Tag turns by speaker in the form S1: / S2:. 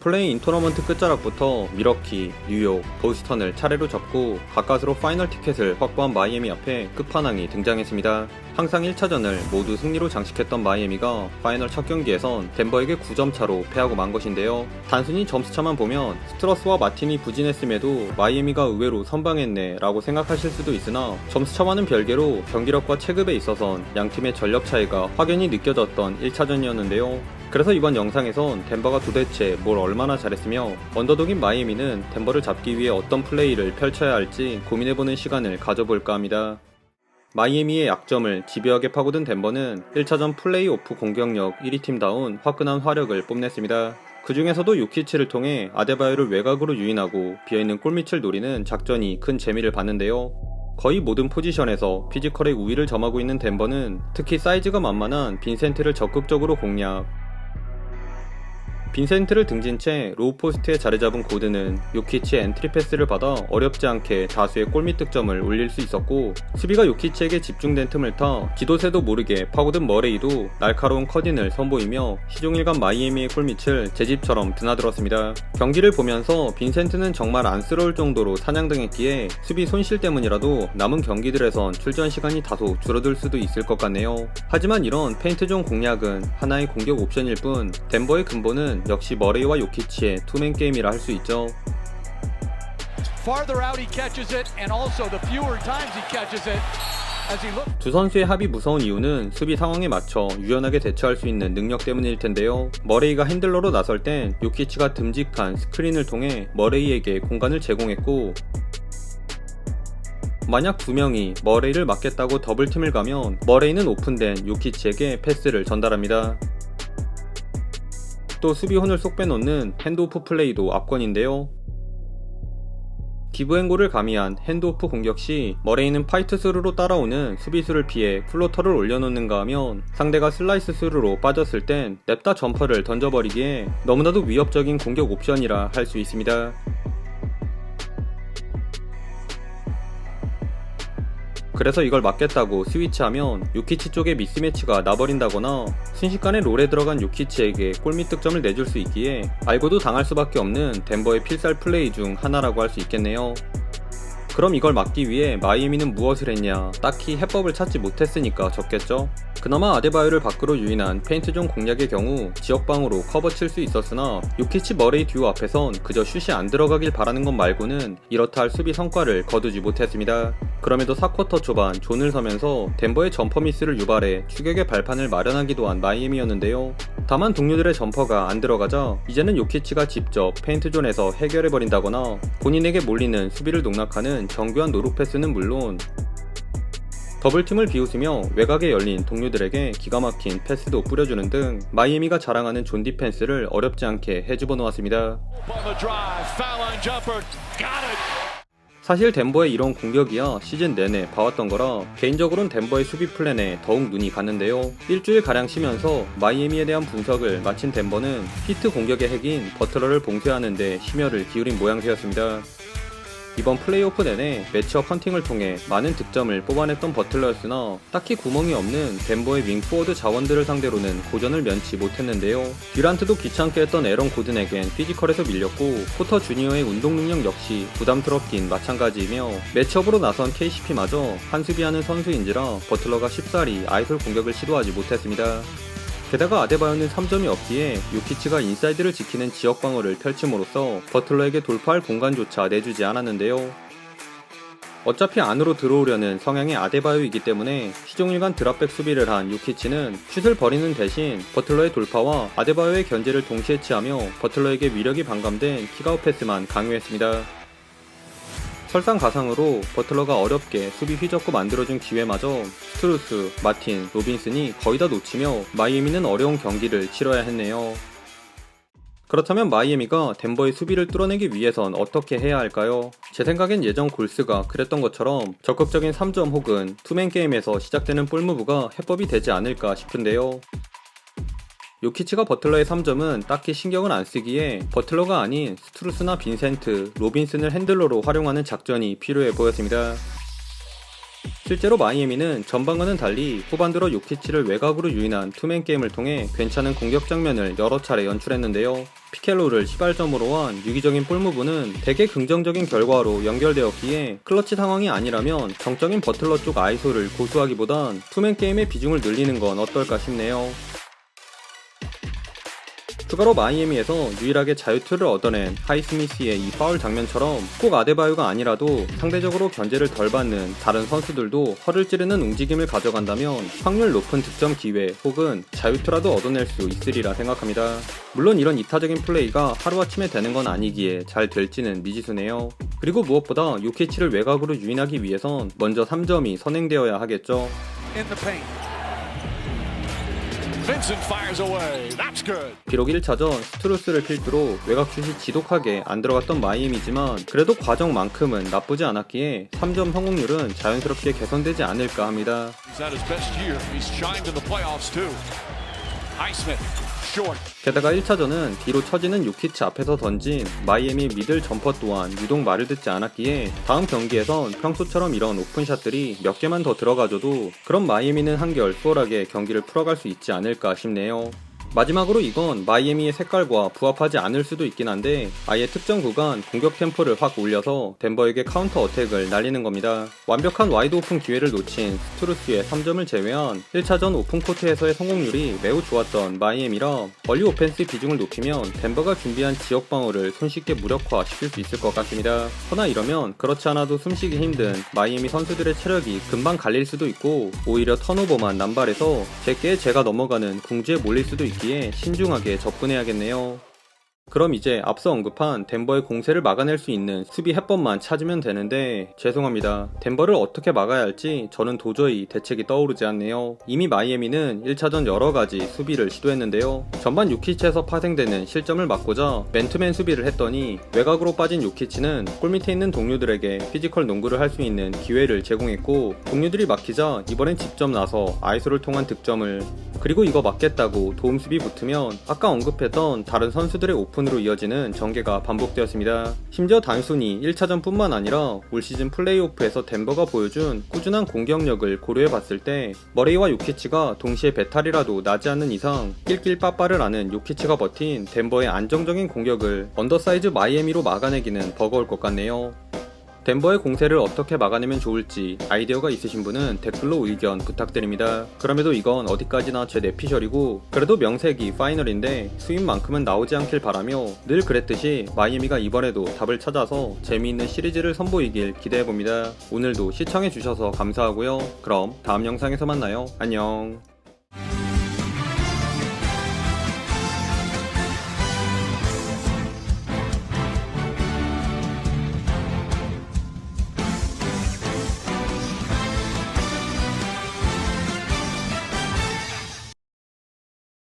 S1: 플레이-인 토너먼트 끝자락부터 미러키, 뉴욕, 보스턴을 차례로 접고 가까스로 파이널 티켓을 확보한 마이애미 앞에 끝판왕이 등장했습니다. 항상 1차전을 모두 승리로 장식했던 마이애미가 파이널 첫 경기에선 덴버에게 9점 차로 패하고 만 것인데요. 단순히 점수차만 보면 스트러스와 마틴이 부진했음에도 마이애미가 의외로 선방했네 라고 생각하실 수도 있으나 점수차와는 별개로 경기력과 체급에 있어선 양팀의 전력 차이가 확연히 느껴졌던 1차전이었는데요. 그래서 이번 영상에선 덴버가 도대체 뭘 얼마나 잘했으며 언더독인 마이애미는 덴버를 잡기 위해 어떤 플레이를 펼쳐야 할지 고민해보는 시간을 가져볼까 합니다. 마이애미의 약점을 집요하게 파고든 덴버는 1차전 플레이오프 공격력 1위 팀다운 화끈한 화력을 뽐냈습니다. 그 중에서도 요키치를 통해 아데바요를 외곽으로 유인하고 비어있는 골밑을 노리는 작전이 큰 재미를 봤는데요. 거의 모든 포지션에서 피지컬의 우위를 점하고 있는 덴버는 특히 사이즈가 만만한 빈센트를 적극적으로 공략. 빈센트를 등진 채 로우 포스트에 자리잡은 고드는 요키치의 엔트리 패스를 받아 어렵지 않게 다수의 골밑 득점을 올릴 수 있었고, 수비가 요키치에게 집중된 틈을 타 지도새도 모르게 파고든 머레이도 날카로운 컷인을 선보이며 시종일관 마이애미의 골밑을 제 집처럼 드나들었습니다. 경기를 보면서 빈센트는 정말 안쓰러울 정도로 사냥당했기에 수비 손실 때문이라도 남은 경기들에선 출전 시간이 다소 줄어들 수도 있을 것 같네요. 하지만 이런 페인트존 공략은 하나의 공격 옵션일 뿐 덴버의 근본은 역시 머레이와 요키치의 투맨 게임이라 할 수 있죠. 두 선수의 합이 무서운 이유는 수비 상황에 맞춰 유연하게 대처할 수 있는 능력 때문일 텐데요. 머레이가 핸들러로 나설 땐 요키치가 듬직한 스크린을 통해 머레이에게 공간을 제공했고, 만약 두 명이 머레이를 막겠다고 더블팀을 가면 머레이는 오픈된 요키치에게 패스를 전달합니다. 또 수비 혼을 쏙 빼놓는 핸드오프 플레이도 압권인데요. 기브앤골을 가미한 핸드오프 공격 시 머레이는 파이트 스루로 따라오는 수비수를 피해 플로터를 올려놓는가 하면 상대가 슬라이스 스루로 빠졌을 땐 냅다 점퍼를 던져버리기에 너무나도 위협적인 공격 옵션이라 할 수 있습니다. 그래서 이걸 막겠다고 스위치하면 요키치 쪽에 미스매치가 나버린다거나 순식간에 롤에 들어간 요키치에게 골밑 득점을 내줄 수 있기에 알고도 당할 수밖에 없는 덴버의 필살 플레이 중 하나라고 할 수 있겠네요. 그럼 이걸 막기 위해 마이애미는 무엇을 했냐? 딱히 해법을 찾지 못했으니까 졌겠죠? 그나마 아데바요를 밖으로 유인한 페인트존 공략의 경우 지역방으로 커버 칠 수 있었으나 요키치 머레이 듀오 앞에선 그저 슛이 안 들어가길 바라는 것 말고는 이렇다 할 수비 성과를 거두지 못했습니다. 그럼에도 4쿼터 초반 존을 서면서 덴버의 점퍼 미스를 유발해 추격의 발판을 마련하기도 한 마이애미였는데요. 다만 동료들의 점퍼가 안 들어가자 이제는 요키치가 직접 페인트존에서 해결해버린다거나 본인에게 몰리는 수비를 농락하는 정교한 노루 패스는 물론 더블팀을 비웃으며 외곽에 열린 동료들에게 기가 막힌 패스도 뿌려주는 등 마이애미가 자랑하는 존 디펜스를 어렵지 않게 해집어 놓았습니다. 사실 덴버의 이런 공격이야 시즌 내내 봐왔던 거라 개인적으로는 덴버의 수비 플랜에 더욱 눈이 갔는데요. 일주일가량 쉬면서 마이애미에 대한 분석을 마친 덴버는 히트 공격의 핵인 버틀러를 봉쇄하는데 심혈을 기울인 모양새였습니다. 이번 플레이오프 내내 매치업 헌팅을 통해 많은 득점을 뽑아냈던 버틀러였으나 딱히 구멍이 없는 덴버의 윙포워드 자원들을 상대로는 고전을 면치 못했는데요. 듀란트도 귀찮게 했던 에런 고든에겐 피지컬에서 밀렸고 포터 주니어의 운동 능력 역시 부담스럽긴 마찬가지이며 매치업으로 나선 KCP마저 한수비하는 선수인지라 버틀러가 쉽사리 아이솔 공격을 시도하지 못했습니다. 게다가 아데바요는 3점이 없기에 요키치가 인사이드를 지키는 지역 방어를 펼침으로써 버틀러에게 돌파할 공간조차 내주지 않았는데요. 어차피 안으로 들어오려는 성향의 아데바요이기 때문에 시종일관 드랍백 수비를 한 요키치는 슛을 버리는 대신 버틀러의 돌파와 아데바요의 견제를 동시에 취하며 버틀러에게 위력이 반감된 킥아웃 패스만 강요했습니다. 설상가상으로 버틀러가 어렵게 수비 휘젓고 만들어준 기회마저 스트루스, 마틴, 로빈슨이 거의 다 놓치며 마이애미는 어려운 경기를 치러야 했네요. 그렇다면 마이애미가 덴버의 수비를 뚫어내기 위해선 어떻게 해야 할까요? 제 생각엔 예전 골스가 그랬던 것처럼 적극적인 3점 혹은 투맨 게임에서 시작되는 볼무브가 해법이 되지 않을까 싶은데요. 요키치가 버틀러의 3점은 딱히 신경을 안 쓰기에 버틀러가 아닌 스트루스나 빈센트, 로빈슨을 핸들러로 활용하는 작전이 필요해 보였습니다. 실제로 마이애미는 전반과는 달리 후반 들어 요키치를 외곽으로 유인한 투맨 게임을 통해 괜찮은 공격 장면을 여러 차례 연출했는데요. 피켈로를 시발점으로 한 유기적인 볼무브는 대개 긍정적인 결과로 연결되었기에 클러치 상황이 아니라면 정적인 버틀러 쪽 아이소를 고수하기보단 투맨 게임의 비중을 늘리는 건 어떨까 싶네요. 추가로 마이애미에서 유일하게 자유투를 얻어낸 하이스미스의 이 파울 장면처럼 꼭 아데바요가 아니라도 상대적으로 견제를 덜 받는 다른 선수들도 허를 찌르는 움직임을 가져간다면 확률 높은 득점 기회 혹은 자유투라도 얻어낼 수 있으리라 생각합니다. 물론 이런 이타적인 플레이가 하루아침에 되는 건 아니기에 잘 될지는 미지수네요. 그리고 무엇보다 요키치를 외곽으로 유인하기 위해선 먼저 3점이 선행되어야 하겠죠. 비록 1차전 스트루스를 필두로 외곽 슛이 지독하게 안 들어갔던 마이애미지만 그래도 과정만큼은 나쁘지 않았기에 3점 성공률은 자연스럽게 개선되지 않을까 합니다. 게다가 1차전은 뒤로 처지는 요키치 앞에서 던진 마이애미 미들 점퍼 또한 유독 말을 듣지 않았기에 다음 경기에선 평소처럼 이런 오픈샷들이 몇 개만 더 들어가줘도 그럼 마이애미는 한결 수월하게 경기를 풀어갈 수 있지 않을까 싶네요. 마지막으로 이건 마이애미의 색깔과 부합하지 않을 수도 있긴 한데 아예 특정 구간 공격 템포를 확 올려서 덴버에게 카운터 어택을 날리는 겁니다. 완벽한 와이드 오픈 기회를 놓친 스트루스의 3점을 제외한 1차전 오픈코트에서의 성공률이 매우 좋았던 마이애미라 얼리 오펜스 비중을 높이면 덴버가 준비한 지역 방어를 손쉽게 무력화시킬 수 있을 것 같습니다. 허나 이러면 그렇지 않아도 숨쉬기 힘든 마이애미 선수들의 체력이 금방 갈릴 수도 있고 오히려 턴오버만 남발해서 제가 넘어가는 궁지에 몰릴 수도 있기 신중하게 접근해야겠네요. 그럼 이제 앞서 언급한 덴버의 공세를 막아낼 수 있는 수비 해법만 찾으면 되는데 죄송합니다. 덴버를 어떻게 막아야 할지 저는 도저히 대책이 떠오르지 않네요. 이미 마이애미는 1차전 여러가지 수비를 시도했는데요. 전반 요키치에서 파생되는 실점을 막고자 맨투맨 수비를 했더니 외곽으로 빠진 요키치는 골밑에 있는 동료들에게 피지컬 농구를 할 수 있는 기회를 제공했고 동료들이 막히자 이번엔 직접 나서 아이소를 통한 득점을 그리고 이거 막겠다고 도움 수비 붙으면 아까 언급했던 다른 선수들의 오픈으로 이어지는 전개가 반복되었습니다. 심지어 단순히 1차전 뿐만 아니라 올 시즌 플레이오프에서 덴버가 보여준 꾸준한 공격력을 고려해봤을 때 머레이와 요키치가 동시에 배탈이라도 나지 않는 이상 낄낄 빠빠를 아는 요키치가 버틴 덴버의 안정적인 공격을 언더사이즈 마이애미로 막아내기는 버거울 것 같네요. 덴버의 공세를 어떻게 막아내면 좋을지 아이디어가 있으신 분은 댓글로 의견 부탁드립니다. 그럼에도 이건 어디까지나 제 내피셜이고 그래도 명색이 파이널인데 수입만큼은 나오지 않길 바라며 늘 그랬듯이 마이애미가 이번에도 답을 찾아서 재미있는 시리즈를 선보이길 기대해봅니다. 오늘도 시청해주셔서 감사하고요. 그럼 다음 영상에서 만나요. 안녕.